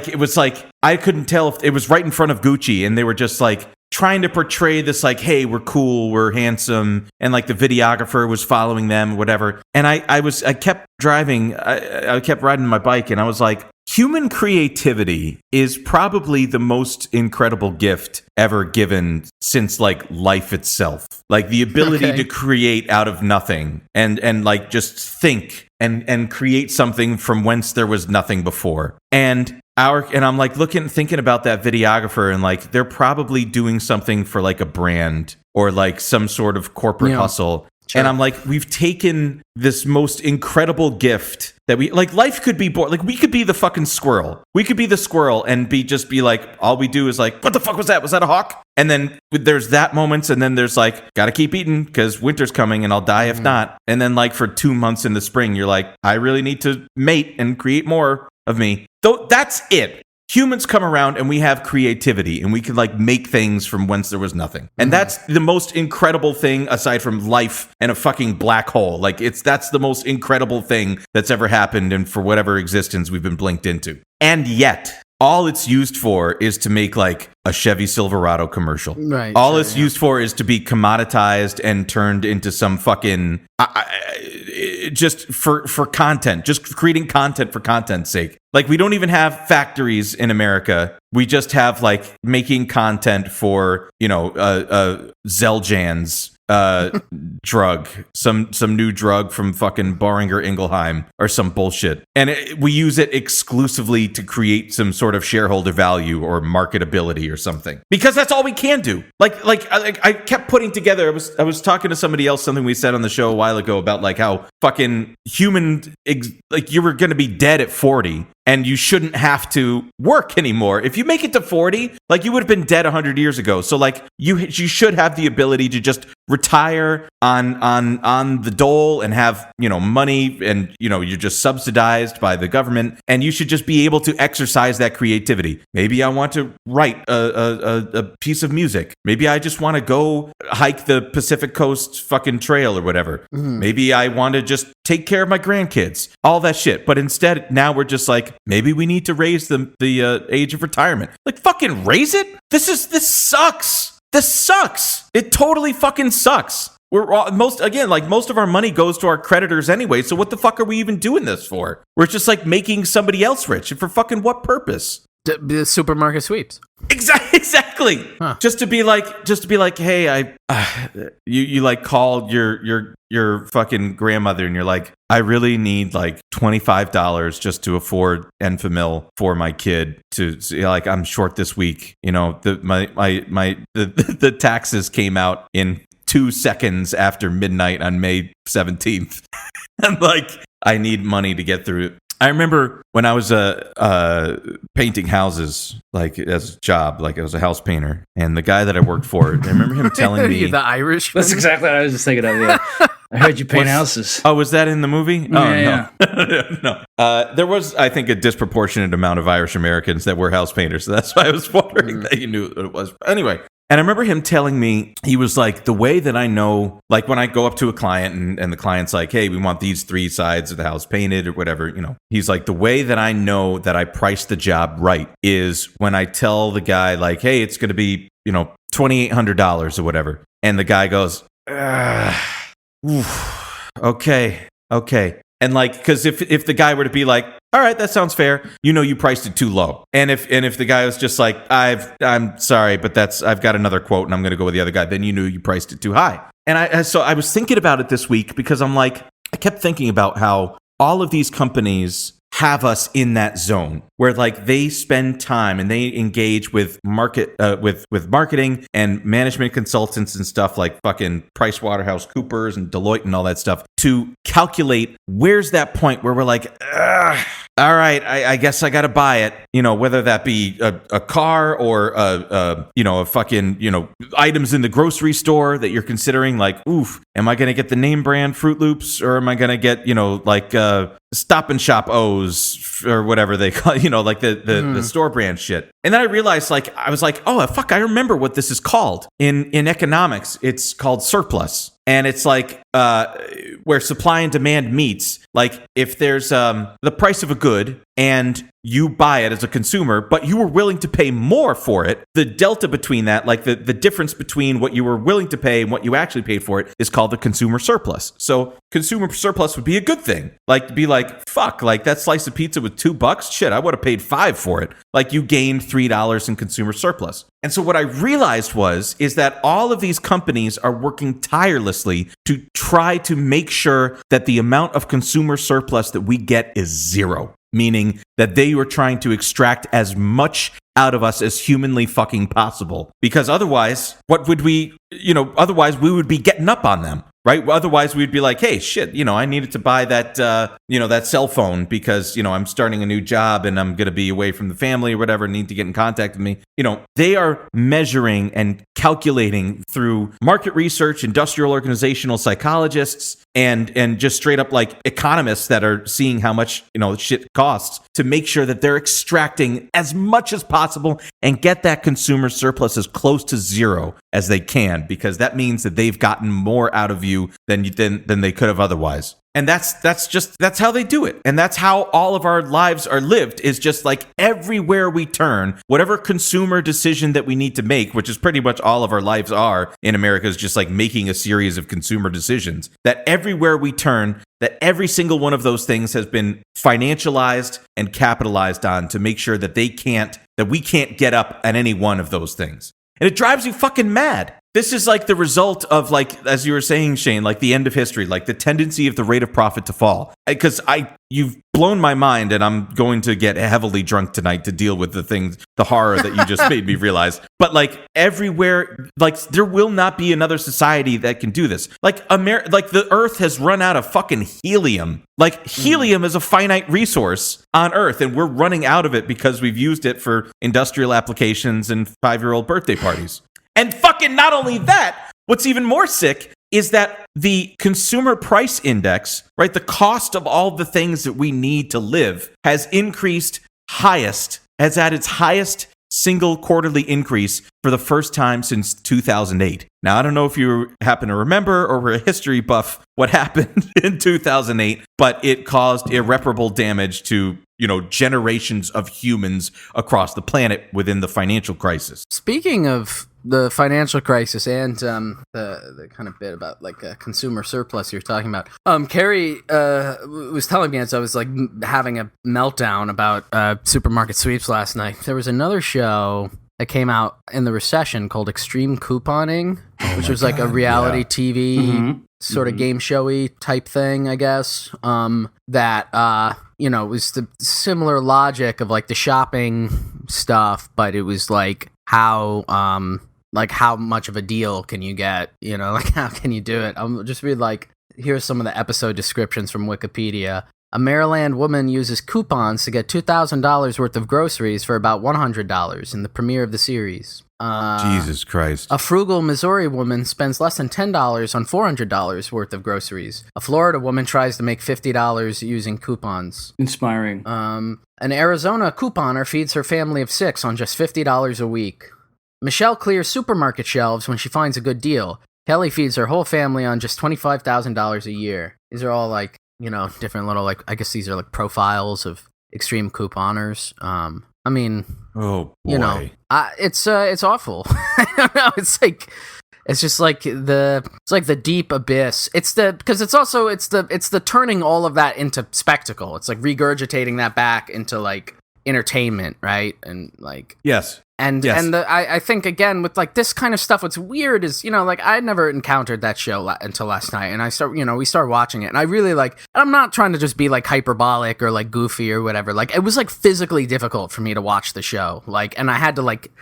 it was like I couldn't tell if it was right in front of Gucci, and they were just like trying to portray this like, hey, we're cool, we're handsome, and like the videographer was following them, whatever. And I kept driving, I kept riding my bike, and I was like, human creativity is probably the most incredible gift ever given since like life itself. Like the ability to create out of nothing and like just think and create something from whence there was nothing before. And I'm like thinking about that videographer, and like they're probably doing something for like a brand or like some sort of corporate hustle. Sure. And I'm like, we've taken this most incredible gift that we like. Life could be boring. Like we could be the fucking squirrel. We could be the squirrel and just be like, all we do is like, what the fuck was that? Was that a hawk? And then there's that moments, and then there's like, gotta keep eating because winter's coming and I'll die if not. And then like for 2 months in the spring, you're like, I really need to mate and create more of me. Though that's it. Humans come around and we have creativity, and we can like make things from whence there was nothing. And that's the most incredible thing aside from life and a fucking black hole. Like that's the most incredible thing that's ever happened and for whatever existence we've been blinked into. And yet all it's used for is to make like a Chevy Silverado commercial. Right. All it's used for is to be commoditized and turned into some fucking just for content, just creating content for content's sake. Like, we don't even have factories in America. We just have like making content for, Zeljan's drug, some new drug from fucking Boehringer Ingelheim or some bullshit, and we use it exclusively to create some sort of shareholder value or marketability or something, because that's all we can do. Like I kept putting together. I was talking to somebody else, something we said on the show a while ago about like how fucking like you were going to be dead at 40. And you shouldn't have to work anymore. If you make it to 40, like, you would have been dead 100 years ago. So like you should have the ability to just retire on the dole and have, money, and you're just subsidized by the government, and you should just be able to exercise that creativity. Maybe I want to write a piece of music. Maybe I just want to go hike the Pacific Coast fucking trail or whatever. Maybe I want to just take care of my grandkids, all that shit. But instead, now we're just like, maybe we need to raise the age of retirement. Like, fucking raise it? This sucks. This sucks. It totally fucking sucks. Most of our money goes to our creditors anyway. So what the fuck are we even doing this for? We're just like making somebody else rich. And for fucking what purpose? The supermarket sweeps. Exactly. Huh. Just to be like, hey, you like called your fucking grandmother, and you're like, I really need like $25 just to afford Enfamil for my kid. Like, I'm short this week. The taxes came out in 2 seconds after midnight on May 17th. I'm like, I need money to get through it. I remember when I was painting houses, like, as a job, like I was a house painter, and the guy that I worked for, I remember him telling me, the Irish. That's exactly what I was just thinking of. Yeah. I heard you paint houses. Oh, was that in the movie? Yeah, no. There was, I think, a disproportionate amount of Irish Americans that were house painters, so that's why I was wondering that you knew what it was. Anyway. And I remember him telling me, he was like, the way that I know, like, when I go up to a client and the client's like, hey, we want these 3 sides of the house painted or whatever, he's like, the way that I know that I priced the job right is when I tell the guy, like, hey, it's going to be, $2,800 or whatever. And the guy goes, okay. And like, because if the guy were to be like, all right, that sounds fair, you priced it too low. And if the guy was just like, I'm sorry, but I've got another quote and I'm going to go with the other guy, then you priced it too high. And so I was thinking about it this week, because I'm like, I kept thinking about how all of these companies have us in that zone where, like, they spend time and they engage with with marketing and management consultants and stuff like fucking PricewaterhouseCoopers and Deloitte and all that stuff to calculate where's that point where we're like, all right, I guess I got to buy it, whether that be a car or a fucking, items in the grocery store that you're considering, like, oof, am I going to get the name brand Fruit Loops, or am I going to get, like Stop and Shop O's or whatever they call, like the store brand shit. And then I realized, like, I was like, oh, fuck, I remember what this is called in economics. It's called surplus. And it's like where supply and demand meets. Like, if there's the price of a good and you buy it as a consumer, but you were willing to pay more for it, the delta between that, like the difference between what you were willing to pay and what you actually paid for it, is called the consumer surplus. So consumer surplus would be a good thing. Like, to be like, fuck, like, that slice of pizza with $2, shit, I would have paid $5 for it. Like, you gained $3 in consumer surplus. And so what I realized is that all of these companies are working tirelessly to try to make sure that the amount of consumer surplus that we get is zero, meaning that they were trying to extract as much out of us as humanly fucking possible. Because otherwise, we would be getting up on them. Right? Otherwise, we'd be like, hey, shit, I needed to buy that, that cell phone because, I'm starting a new job and I'm going to be away from the family or whatever, need to get in contact with me. They are measuring and calculating through market research, industrial organizational psychologists, and just straight up like economists that are seeing how much, shit costs, to make sure that they're extracting as much as possible and get that consumer surplus as close to zero as they can, because that means that they've gotten more out of you than they could have otherwise. And that's how they do it. And that's how all of our lives are lived, is just like everywhere we turn, whatever consumer decision that we need to make, which is pretty much all of our lives are in America, is just like making a series of consumer decisions, that everywhere we turn, that every single one of those things has been financialized and capitalized on to make sure that we can't get up at any one of those things. And it drives you fucking mad. This is like the result of, like, as you were saying, Shane, like the end of history, like the tendency of the rate of profit to fall. Because you've blown my mind, and I'm going to get heavily drunk tonight to deal with the horror that you just made me realize. But like everywhere, like there will not be another society that can do this. Like the Earth has run out of fucking helium. Like helium is a finite resource on Earth, and we're running out of it because we've used it for industrial applications and 5-year-old birthday parties. And fucking not only that, what's even more sick is that the consumer price index, right, the cost of all the things that we need to live, has had its highest single quarterly increase for the first time since 2008. Now, I don't know if you happen to remember or were a history buff what happened in 2008, but it caused irreparable damage to, generations of humans across the planet within the financial crisis. Speaking of the financial crisis and the kind of bit about like a consumer surplus you're talking about, Carrie was telling me as I was like having a meltdown about supermarket sweeps last night. There was another show that came out in the recession called Extreme Couponing, which was like a reality TV sort of game showy type thing, I guess. That was the similar logic of like the shopping stuff, but it was like how much of a deal can you get? Like how can you do it? I'll just read like, here's some of the episode descriptions from Wikipedia. A Maryland woman uses coupons to get $2,000 worth of groceries for about $100 in the premiere of the series. Jesus Christ. A frugal Missouri woman spends less than $10 on $400 worth of groceries. A Florida woman tries to make $50 using coupons. Inspiring. An Arizona couponer feeds her family of 6 on just $50 a week. Michelle clears supermarket shelves when she finds a good deal. Kelly feeds her whole family on just $25,000 a year. These are all like, different little, like, I guess these are like profiles of extreme couponers. I mean, oh boy. It's awful. I don't know. It's just like the deep abyss. It's the turning all of that into spectacle. It's like regurgitating that back into like entertainment, right? And like, yes. And I think again with like this kind of stuff, what's weird is like I had never encountered that show until last night, and we started watching it, and I really like. And I'm not trying to just be like hyperbolic or like goofy or whatever. Like it was like physically difficult for me to watch the show, like, and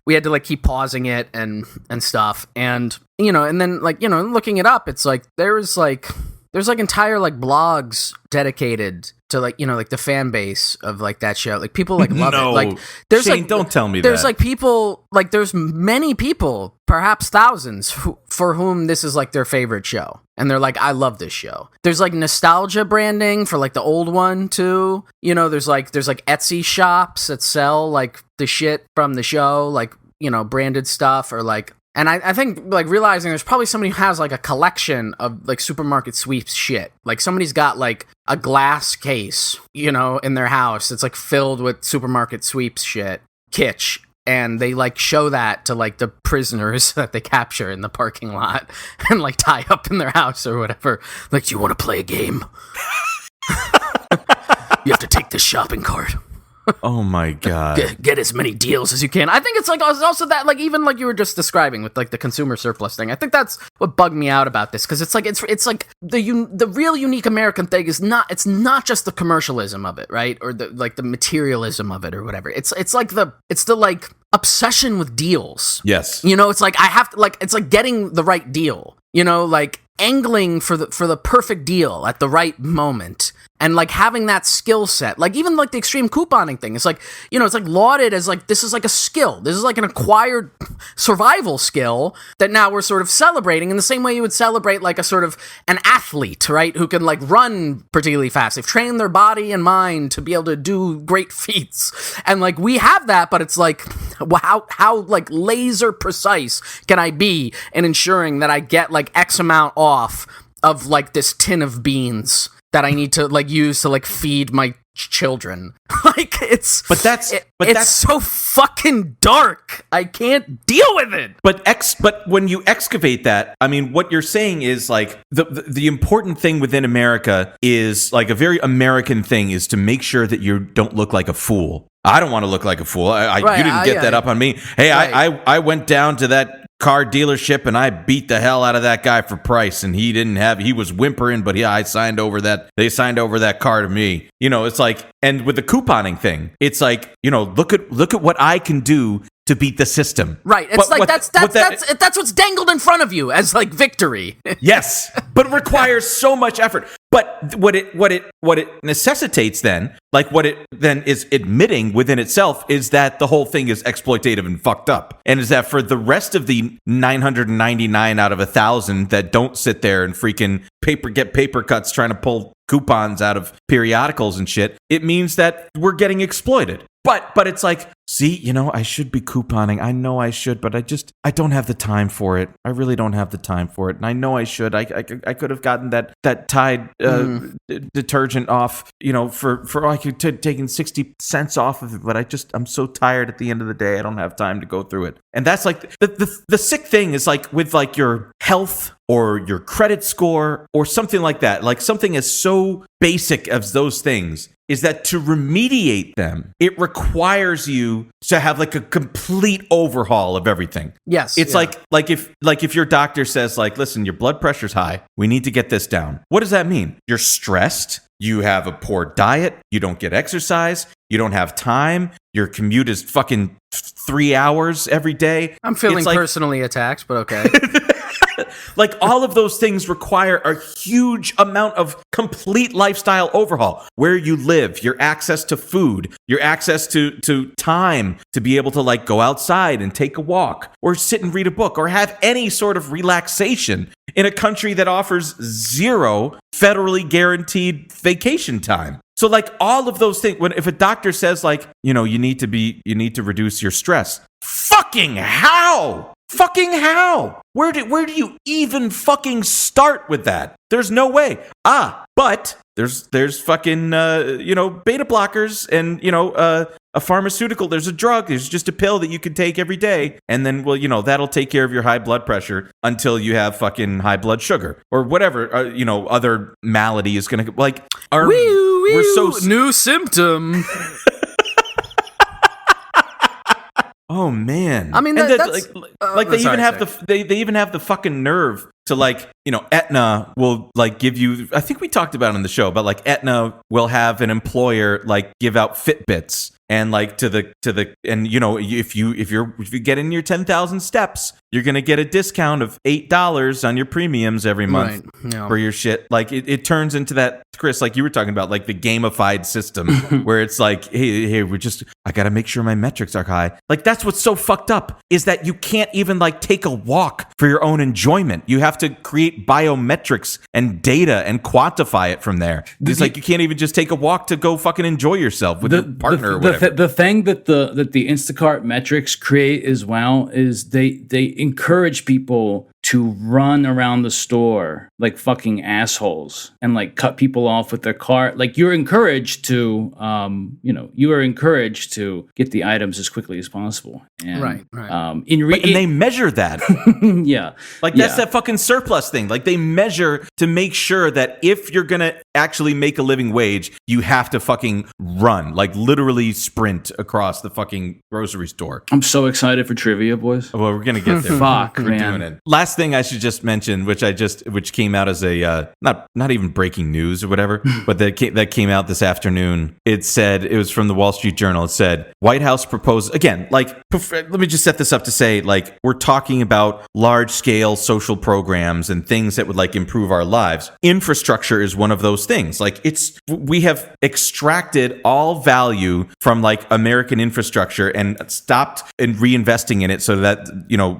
we had to keep pausing it and stuff, and and then like looking it up, it's like there's like entire like blogs dedicated to like like the fan base of like that show, like people like love it. Like there's Shane, like don't tell me there's that. like people like there's many people, perhaps thousands, for whom this is like their favorite show, and they're like, I love this show. There's like nostalgia branding for like the old one too. There's like Etsy shops that sell like the shit from the show, like branded stuff, or like. And I think, like, realizing there's probably somebody who has, like, a collection of, like, supermarket sweeps shit. Like, somebody's got, like, a glass case, in their house that's, like, filled with supermarket sweeps shit. Kitsch. And they, like, show that to, like, the prisoners that they capture in the parking lot and, like, tie up in their house or whatever. Like, do you want to play a game? You have to take this shopping cart. Oh my god! Get as many deals as you can. I think it's like also that, like, even like you were just describing with like the consumer surplus thing. I think that's what bugged me out about this, because it's like the real unique American thing is it's not just the commercialism of it, right, or the materialism of it or whatever. It's the obsession with deals. Yes, it's like I have to, like, it's like getting the right deal. Like angling for the perfect deal at the right moment. And, like, having that skill set, like, even, like, the extreme couponing thing, it's like, it's, like, lauded as, like, this is, like, a skill. This is, like, an acquired survival skill that now we're sort of celebrating in the same way you would celebrate, like, a sort of an athlete, right, who can, like, run particularly fast. They've trained their body and mind to be able to do great feats. And, like, we have that, but it's, like, how like, laser precise can I be in ensuring that I get, like, X amount off of, like, this tin of beans that I need to like use to like feed my children. Like it's so fucking dark. I can't deal with it. But when you excavate that, I mean, what you're saying is like the important thing within America is like a very American thing is to make sure that you don't look like a fool. I don't want to look like a fool. You didn't get that up on me. Hey, right. I went down to that car dealership and I beat the hell out of that guy for price, and he was whimpering, but I signed over that. They signed over that car to me. You know, it's like, and with the couponing thing, it's like, you know, look at what I can do to beat the system. Right. It's that's what's dangled in front of you as like victory. Yes, but it requires so much effort. But what it necessitates then, like what it then is admitting within itself, is that the whole thing is exploitative and fucked up, and is that for the rest of the 999 out of 1,000 that don't sit there and freaking get paper cuts trying to pull coupons out of periodicals and shit, it means that we're getting exploited. But it's like, see, you know, I should be couponing. I know I should, but I don't have the time for it. I really don't have the time for it. And I know I should. I could have gotten that Tide detergent off, you know, for I could taken 60 cents off of it, but I'm so tired at the end of the day. I don't have time to go through it. And that's like the sick thing is like with like your health or your credit score or something like that, like something as so basic as those things, is that to remediate them, it requires you to have like a complete overhaul of everything. Yes. It's like if your doctor says like, listen, your blood pressure's high, we need to get this down. What does that mean? You're stressed, you have a poor diet, you don't get exercise, you don't have time, your commute is fucking 3 hours every day. I'm feeling personally attacked, but okay. Like all of those things require a huge amount of complete lifestyle overhaul. Where you live, your access to food, your access to time to be able to like go outside and take a walk or sit and read a book or have any sort of relaxation in a country that offers 0 federally guaranteed vacation time. So like all of those things, if a doctor says like, you know, you need to reduce your stress, fucking how? Fucking how? Where do you even fucking start with that? There's no way. But there's fucking beta blockers and a pharmaceutical. There's a drug. There's just a pill that you can take every day, and then that'll take care of your high blood pressure until you have fucking high blood sugar or whatever other malady is gonna like. We're so new symptom. Oh man! I mean, that's they even have the fucking nerve to like, Aetna will like give you. I think we talked about it on the show, but like Aetna will have an employer like give out Fitbits and like to the if you get in your 10,000 steps, you're gonna get a discount of $8 on your premiums every month for your shit. Like it turns into that, Chris, like you were talking about, like the gamified system where it's like, hey, I gotta make sure my metrics are high. Like that's what's so fucked up is that you can't even like take a walk for your own enjoyment. You have to create biometrics and data and quantify it from there. It's like you can't even just take a walk to go fucking enjoy yourself with your partner or whatever. The thing that the Instacart metrics create as well is they encourage people to run around the store like fucking assholes and like cut people off with their cart. Like you're encouraged to, get the items as quickly as possible. And, right. And they measure that. Yeah. Like that's that fucking surplus thing. Like they measure to make sure that if you're going to actually make a living wage, you have to fucking run, like literally sprint across the fucking grocery store. I'm so excited for trivia, boys. Well, we're going to get there. Fuck, we're man. doing it. Last thing I should just mention, which came out as a not even breaking news or whatever, but that came out this afternoon. It said, it was from the Wall Street Journal. It said White House proposed again. Like, let me just set this up to say, like, we're talking about large scale social programs and things that would like improve our lives. Infrastructure is one of those things. Like we have extracted all value from like American infrastructure and stopped in reinvesting in it so that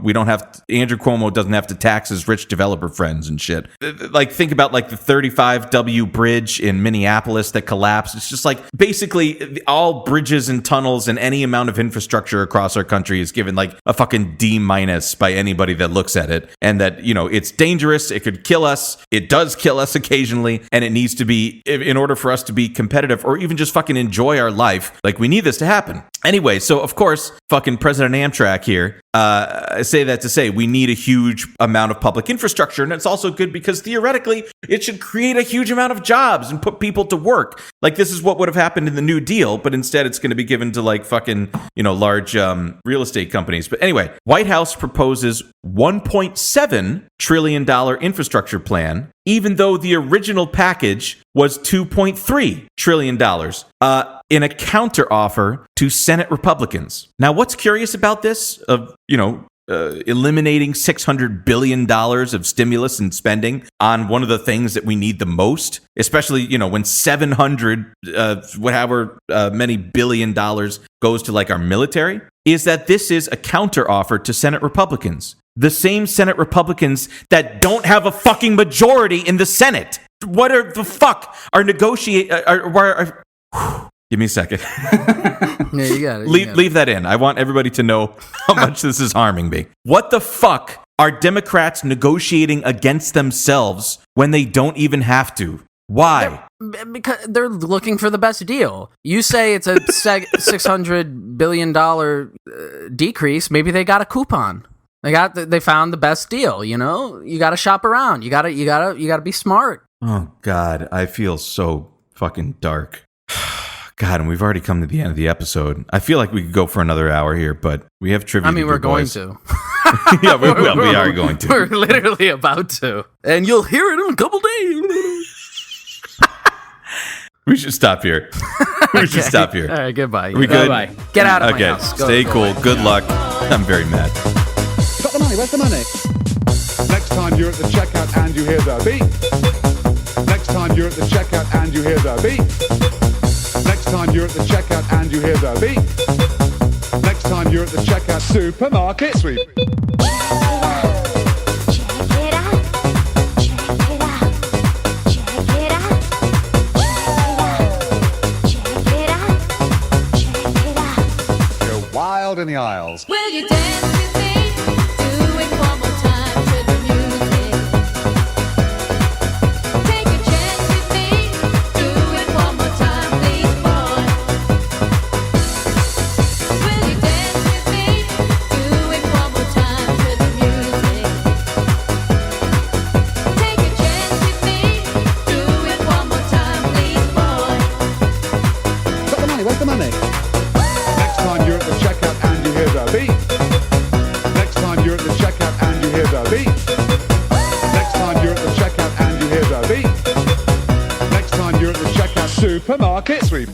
we don't have Andrew Cuomo doesn't have have to tax his rich developer friends and shit. Like, think about like the 35W bridge in Minneapolis that collapsed. It's just like basically all bridges and tunnels and any amount of infrastructure across our country is given like a fucking D- by anybody that looks at it. And that, you know, it's dangerous. It could kill us. It does kill us occasionally. And it needs to be, in order for us to be competitive or even just fucking enjoy our life, like we need this to happen. Anyway, so of course, fucking President Amtrak here, I say that to say we need a huge amount of public infrastructure. And it's also good because theoretically, it should create a huge amount of jobs and put people to work. Like this is what would have happened in the New Deal, but instead it's going to be given to like fucking, you know, large real estate companies. But anyway, White House proposes $1.7 trillion infrastructure plan, even though the original package was $2.3 trillion in a counteroffer to Senate Republicans. Now, what's curious about this, of, you know, eliminating $600 billion of stimulus and spending on one of the things that we need the most, especially, you know, when 700, whatever many billion dollars goes to like our military, is that this is a counteroffer to Senate Republicans. The same Senate Republicans that don't have a fucking majority in the Senate. What are the fuck are give me a second. Yeah, you got it. Leave that in. I want everybody to know how much this is harming me. What the fuck are Democrats negotiating against themselves when they don't even have to? Why? Because they're looking for the best deal. You say it's a $600 billion decrease. Maybe they got a coupon. They found the best deal. You know, you got to shop around. You gotta be smart. Oh God, I feel so fucking dark. God, and we've already come to the end of the episode. I feel like we could go for another hour here, but we have trivia. I mean, we're going to. Yeah, we are going to. We're literally about to, and you'll hear it in a couple days. We should stop here. We should stop here. All right, goodbye. We good? Bye. Get out of my Okay, house. stay cool. Good luck. I'm very mad. Got the money, where's the money? Next time you're at the checkout and you hear the beep. Next time you're at the checkout and you hear the beep. Next time you're at the checkout and you hear the beep. Next time you're at the checkout supermarket sweep. You're wild in the aisles. Will you dance with me? Do it one more time to the music. Take a chance with me. Do it one more time, please, boy. Will you dance with me? Do it one more time to the music. Take a chance with me. Do it one more time, please, boy. Got the money, where's the money? Next time you're at the checkout and you hear the beep. Next time you're at the checkout and you hear the beep. Next time you're at the checkout and you hear the beep. Next time you're at the checkout supermarket sweep.